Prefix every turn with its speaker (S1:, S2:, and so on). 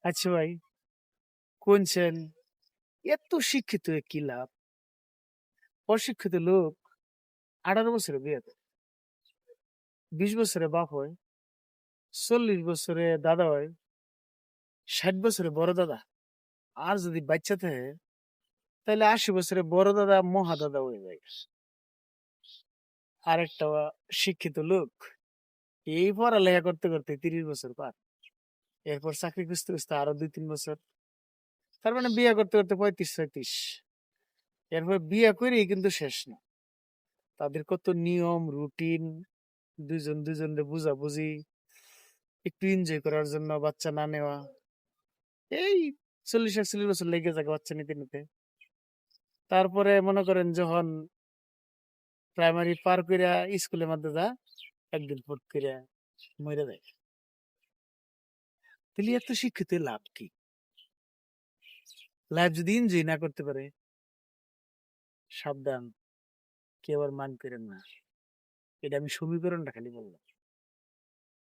S1: আচ্ছা ভাই, কোনছেন এত শিক্ষিত হয়ে কি লাভ? অশিক্ষিত লোক 18 বছরে বিয়ে করে, 20 বছরে বাপ হয়, 40 বছরে দাদা হয়, 60 বছরে বড় দাদা। আর যদি বাচ্চা থাকে তাহলে 80 বছরে বড় দাদা মহাদাদা হয়ে যায়। আরেকটা শিক্ষিত লোক এই পড়ালেখা করতে করতে 30 বছর পার, এরপর চাকরি খুঁজতে খুঁজতে আরো 2-3 বছর, তার মানে বিয়ে করতে করতে 35-36, এরপর বিয়ে করেই কিন্তু শেষ না। তাদের কত নিয়ম রুটিন, দুজন দুজনকে বুঝাবুঝি, একটু এনজয় করার জন্য বাচ্চা না নেওয়া, এই 40-41 বছর লেগে যাবে বাচ্চা নিতে নিতে। তারপরে মনে করেন যখন প্রাইমারি পার কইরা স্কুলের মধ্যে যা, একদিন পর কইরা মরে যায়। তাহলে এত শিক্ষিত হয়ে লাভ কি? লাইফ যদি এনজয় না করতে পারে, সাবধান, কেউ আবার মান করেন না। এটা আমি সমীকরণটা খালি বললাম।